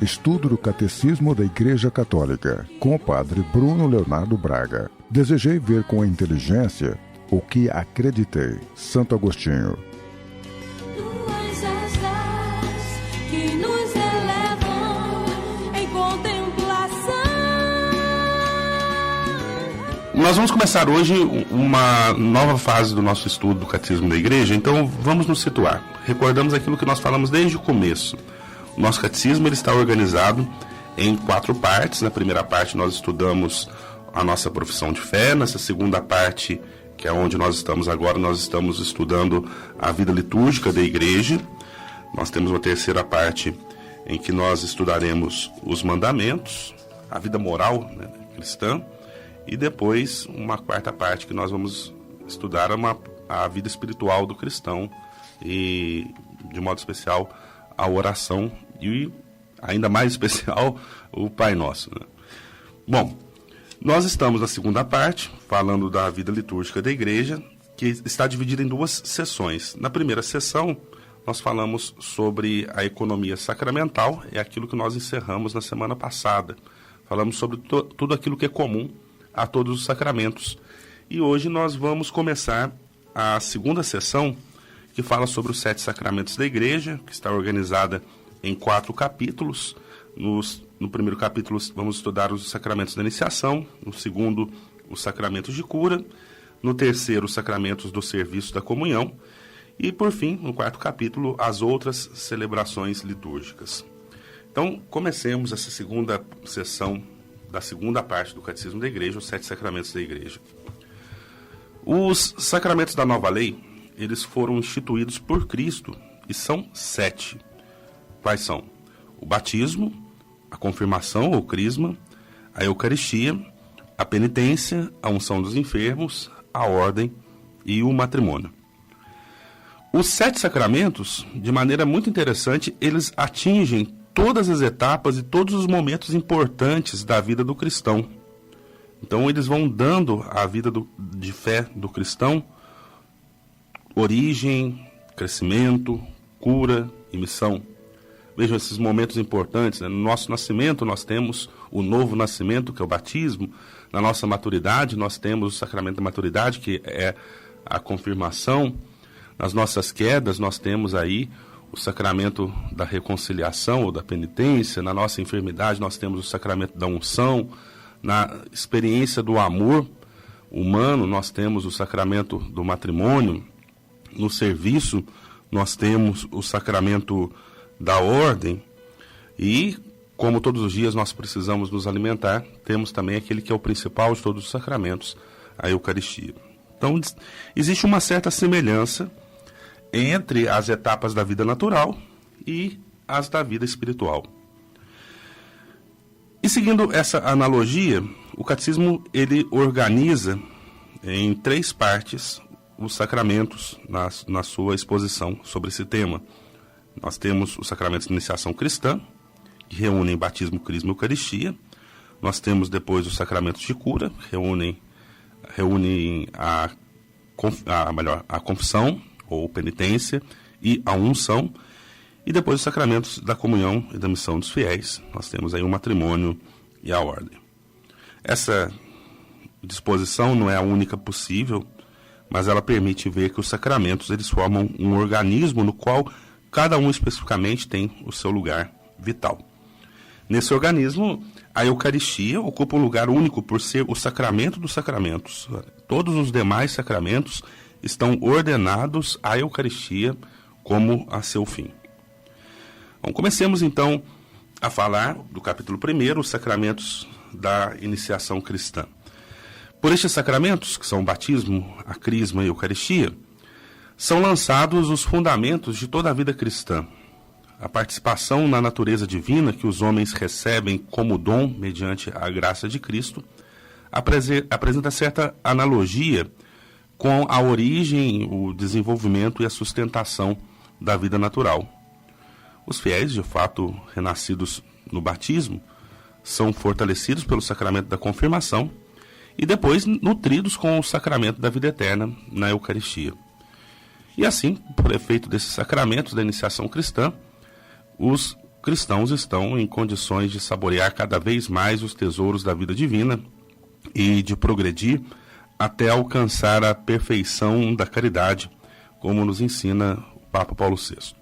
Estudo do Catecismo da Igreja Católica, com o Padre Bruno Leonardo Braga. Desejei ver com a inteligência o que acreditei. Santo Agostinho. Tuas asas que nos elevam em contemplação. Nós vamos começar hoje uma nova fase do nosso estudo do Catecismo da Igreja, então vamos nos situar. Recordamos aquilo que nós falamos desde o começo. O nosso catecismo ele está organizado em 4 partes. Na primeira parte nós estudamos a nossa profissão de fé. Nessa segunda parte, que é onde nós estamos agora, nós estamos estudando a vida litúrgica da igreja. Nós temos uma terceira parte em que nós estudaremos os mandamentos, a vida moral, cristã. E depois uma quarta parte que nós vamos estudar a vida espiritual do cristão e, de modo especial, a oração e, ainda mais especial, o Pai Nosso. Bom, nós estamos na segunda parte, falando da vida litúrgica da igreja, que está dividida em 2 sessões. Na primeira sessão, nós falamos sobre a economia sacramental, é aquilo que nós encerramos na semana passada. Falamos sobre tudo aquilo que é comum a todos os sacramentos. E hoje nós vamos começar a segunda sessão, que fala sobre os 7 sacramentos da igreja, que está organizada em 4 capítulos. No primeiro capítulo vamos estudar os sacramentos da iniciação, no segundo os sacramentos de cura, no terceiro os sacramentos do serviço da comunhão e, por fim, no 4º capítulo, as outras celebrações litúrgicas. Então, comecemos essa segunda sessão da segunda parte do Catecismo da Igreja, os 7 sacramentos da igreja. Os sacramentos da nova lei, eles foram instituídos por Cristo e são 7. Quais são? O batismo, a confirmação ou crisma, a Eucaristia, a penitência, a unção dos enfermos, a ordem e o matrimônio. Os 7 sacramentos, de maneira muito interessante, eles atingem todas as etapas e todos os momentos importantes da vida do cristão. Então, eles vão dando à vida de fé do cristão origem, crescimento, cura e missão. Vejam esses momentos importantes. No nosso nascimento, nós temos o novo nascimento, que é o batismo. Na nossa maturidade, nós temos o sacramento da maturidade, que é a confirmação. Nas nossas quedas, nós temos aí o sacramento da reconciliação ou da penitência. Na nossa enfermidade, nós temos o sacramento da unção. Na experiência do amor humano, nós temos o sacramento do matrimônio. No serviço, nós temos o sacramento da ordem e, como todos os dias nós precisamos nos alimentar, temos também aquele que é o principal de todos os sacramentos, a Eucaristia. Então, existe uma certa semelhança entre as etapas da vida natural e as da vida espiritual. E seguindo essa analogia, o catecismo ele organiza em 3 partes os sacramentos na sua exposição sobre esse tema. Nós temos os sacramentos de iniciação cristã, que reúnem batismo, crisma e Eucaristia. Nós temos depois os sacramentos de cura, que reúnem a confissão ou penitência e a unção. E depois os sacramentos da comunhão e da missão dos fiéis. Nós temos aí o matrimônio e a ordem. Essa disposição não é a única possível, mas ela permite ver que os sacramentos eles formam um organismo no qual cada um especificamente tem o seu lugar vital. Nesse organismo, a Eucaristia ocupa um lugar único por ser o sacramento dos sacramentos. Todos os demais sacramentos estão ordenados à Eucaristia como a seu fim. Bom, comecemos então a falar do capítulo 1, os sacramentos da iniciação cristã. Por estes sacramentos, que são o batismo, a crisma e a Eucaristia, são lançados os fundamentos de toda a vida cristã. A participação na natureza divina que os homens recebem como dom mediante a graça de Cristo apresenta certa analogia com a origem, o desenvolvimento e a sustentação da vida natural. Os fiéis, de fato, renascidos no batismo, são fortalecidos pelo sacramento da confirmação e depois nutridos com o sacramento da vida eterna na Eucaristia. E assim, por efeito desses sacramentos da iniciação cristã, os cristãos estão em condições de saborear cada vez mais os tesouros da vida divina e de progredir até alcançar a perfeição da caridade, como nos ensina o Papa Paulo VI.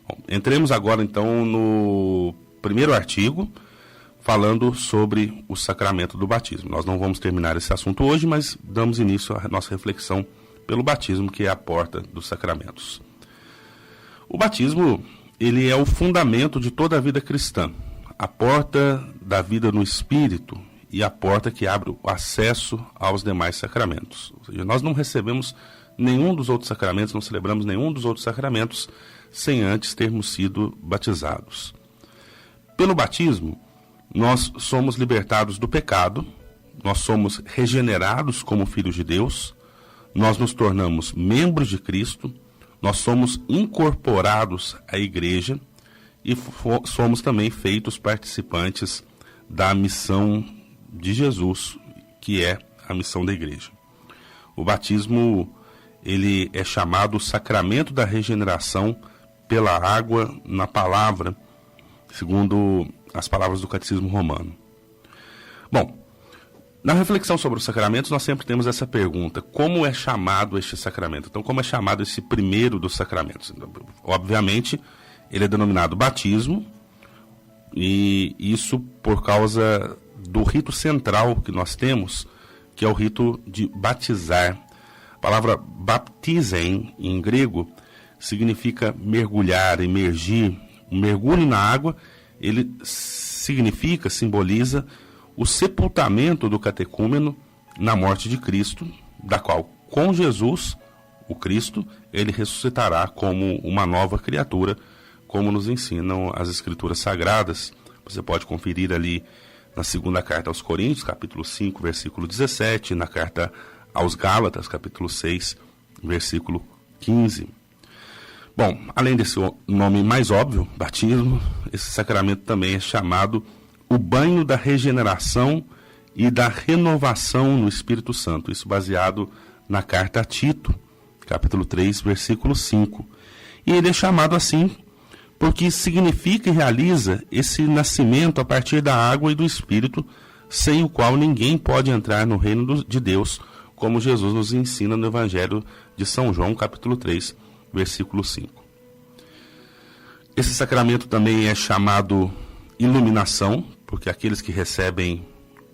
Bom, entremos agora então no primeiro artigo, falando sobre o sacramento do batismo. Nós não vamos terminar esse assunto hoje, mas damos início à nossa reflexão pelo batismo, que é a porta dos sacramentos. O batismo, ele é o fundamento de toda a vida cristã, a porta da vida no Espírito e a porta que abre o acesso aos demais sacramentos. Ou seja, nós não recebemos nenhum dos outros sacramentos, não celebramos nenhum dos outros sacramentos sem antes termos sido batizados. Pelo batismo, nós somos libertados do pecado, nós somos regenerados como filhos de Deus, nós nos tornamos membros de Cristo, nós somos incorporados à igreja e somos também feitos participantes da missão de Jesus, que é a missão da igreja. O batismo, ele é chamado sacramento da regeneração pela água na palavra, segundo as palavras do Catecismo Romano. Bom, na reflexão sobre os sacramentos, nós sempre temos essa pergunta: como é chamado este sacramento? Então, como é chamado esse primeiro dos sacramentos? Obviamente, ele é denominado batismo, e isso por causa do rito central que nós temos, que é o rito de batizar. A palavra baptizein, em grego, significa mergulhar, emergir. O mergulho na água, ele significa, simboliza o sepultamento do catecúmeno na morte de Cristo, da qual, com Jesus, o Cristo, ele ressuscitará como uma nova criatura, como nos ensinam as Escrituras Sagradas. Você pode conferir ali na segunda carta aos Coríntios, capítulo 5, versículo 17, na carta aos Gálatas, capítulo 6, versículo 15. Bom, além desse nome mais óbvio, batismo, esse sacramento também é chamado o banho da regeneração e da renovação no Espírito Santo. Isso baseado na carta a Tito, capítulo 3, versículo 5. E ele é chamado assim porque significa e realiza esse nascimento a partir da água e do Espírito, sem o qual ninguém pode entrar no reino de Deus, como Jesus nos ensina no Evangelho de São João, capítulo 3, versículo 5. Esse sacramento também é chamado iluminação, porque aqueles que recebem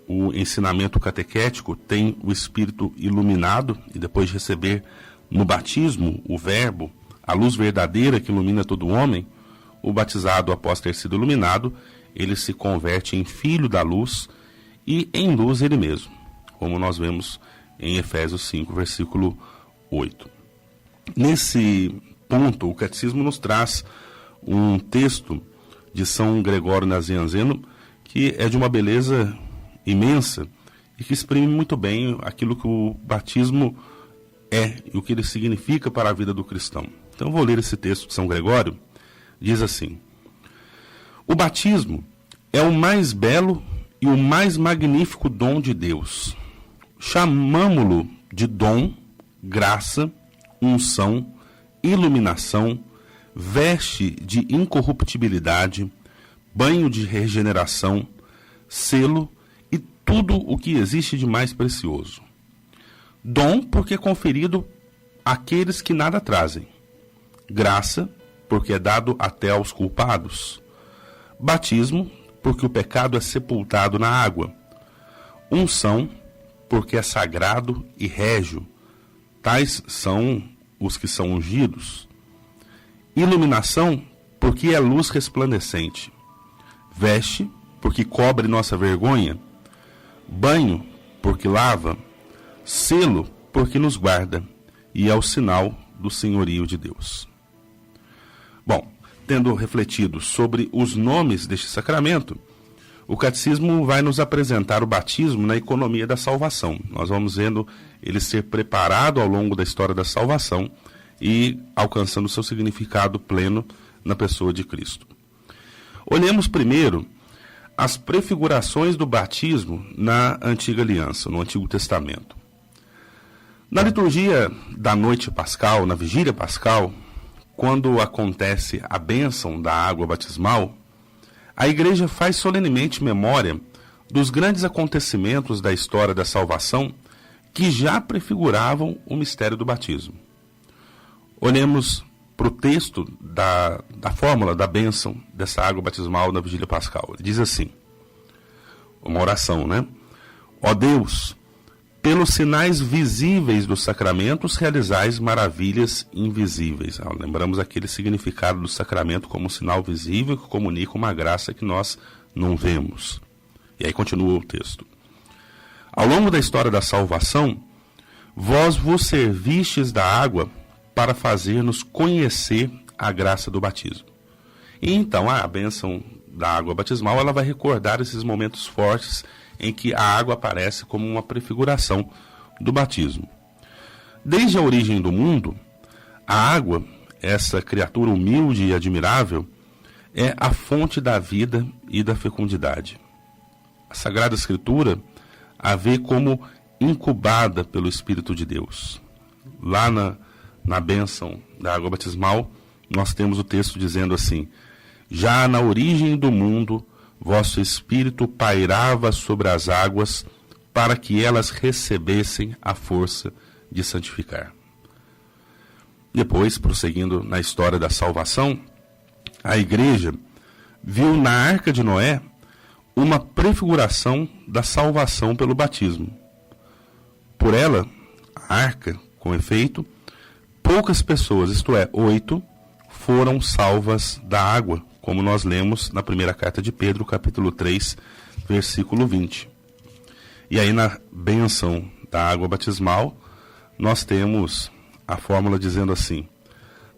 o ensinamento catequético têm o espírito iluminado, e depois de receber no batismo o verbo, a luz verdadeira que ilumina todo homem, o batizado, após ter sido iluminado, ele se converte em filho da luz e em luz ele mesmo, como nós vemos em Efésios 5, versículo 8. Nesse ponto, o Catecismo nos traz um texto de São Gregório Nazianzeno, que é de uma beleza imensa e que exprime muito bem aquilo que o batismo é e o que ele significa para a vida do cristão. Então eu vou ler esse texto de São Gregório. Diz assim: o batismo é o mais belo e o mais magnífico dom de Deus. Chamamo-lo de dom, graça, unção, iluminação, veste de incorruptibilidade, banho de regeneração, selo e tudo o que existe de mais precioso. Dom, porque é conferido àqueles que nada trazem. Graça, porque é dado até aos culpados. Batismo, porque o pecado é sepultado na água. Unção, porque é sagrado e régio. Tais são os que são ungidos. Iluminação, porque é luz resplandecente. Veste, porque cobre nossa vergonha. Banho, porque lava. Selo, porque nos guarda. E é o sinal do senhorio de Deus. Bom, tendo refletido sobre os nomes deste sacramento, o Catecismo vai nos apresentar o batismo na economia da salvação. Nós vamos vendo ele ser preparado ao longo da história da salvação e alcançando seu significado pleno na pessoa de Cristo. Olhemos primeiro as prefigurações do batismo na Antiga Aliança, no Antigo Testamento. Na liturgia da noite pascal, na vigília pascal, quando acontece a bênção da água batismal, a igreja faz solenemente memória dos grandes acontecimentos da história da salvação que já prefiguravam o mistério do batismo. Olhemos para o texto da fórmula da bênção dessa água batismal na Vigília Pascal. Ele diz assim, uma oração, né? Ó Deus, pelos sinais visíveis dos sacramentos, realizais maravilhas invisíveis. Lembramos aquele significado do sacramento como um sinal visível que comunica uma graça que nós não vemos. E aí continua o texto. Ao longo da história da salvação, vós vos servistes da água para fazer-nos conhecer a graça do batismo. E então a bênção da água batismal, ela vai recordar esses momentos fortes em que a água aparece como uma prefiguração do batismo. Desde a origem do mundo, a água, essa criatura humilde e admirável, é a fonte da vida e da fecundidade. A Sagrada Escritura a vê como incubada pelo Espírito de Deus. Lá na bênção da água batismal, nós temos o texto dizendo assim, já na origem do mundo, vosso Espírito pairava sobre as águas para que elas recebessem a força de santificar. Depois, prosseguindo na história da salvação, a igreja viu na Arca de Noé uma prefiguração da salvação pelo batismo. Por ela, a arca, com efeito, poucas pessoas, isto é, 8, foram salvas da água, como nós lemos na primeira carta de Pedro, capítulo 3, versículo 20. E aí na bênção da água batismal, nós temos a fórmula dizendo assim,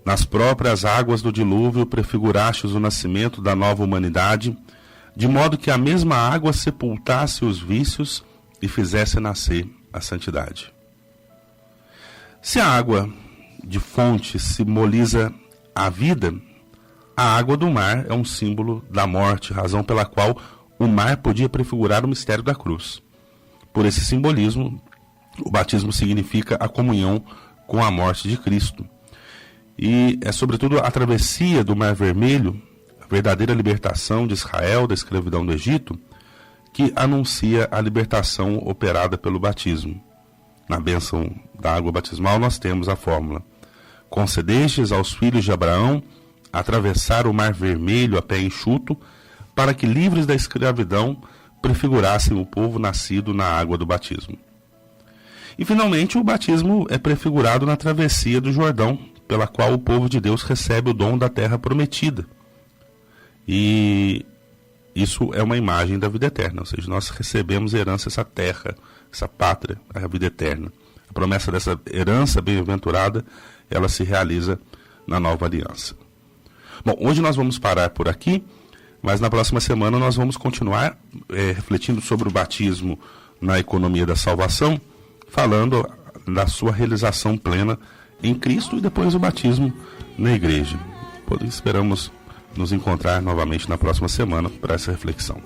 nas próprias águas do dilúvio prefigurastes o nascimento da nova humanidade, de modo que a mesma água sepultasse os vícios e fizesse nascer a santidade. Se a água de fonte simboliza a vida, a água do mar é um símbolo da morte, razão pela qual o mar podia prefigurar o mistério da cruz. Por esse simbolismo, o batismo significa a comunhão com a morte de Cristo. E é sobretudo a travessia do Mar Vermelho, a verdadeira libertação de Israel da escravidão do Egito, que anuncia a libertação operada pelo batismo. Na bênção da água batismal nós temos a fórmula: concedestes aos filhos de Abraão atravessar o Mar Vermelho a pé enxuto, para que, livres da escravidão, prefigurassem o povo nascido na água do batismo. E, finalmente, o batismo é prefigurado na travessia do Jordão, pela qual o povo de Deus recebe o dom da terra prometida. E isso é uma imagem da vida eterna, ou seja, nós recebemos herança essa terra, essa pátria, a vida eterna. A promessa dessa herança bem-aventurada, ela se realiza na nova aliança. Bom, hoje nós vamos parar por aqui, mas na próxima semana nós vamos continuar refletindo sobre o batismo na economia da salvação, falando da sua realização plena em Cristo e depois o batismo na igreja. Esperamos nos encontrar novamente na próxima semana para essa reflexão.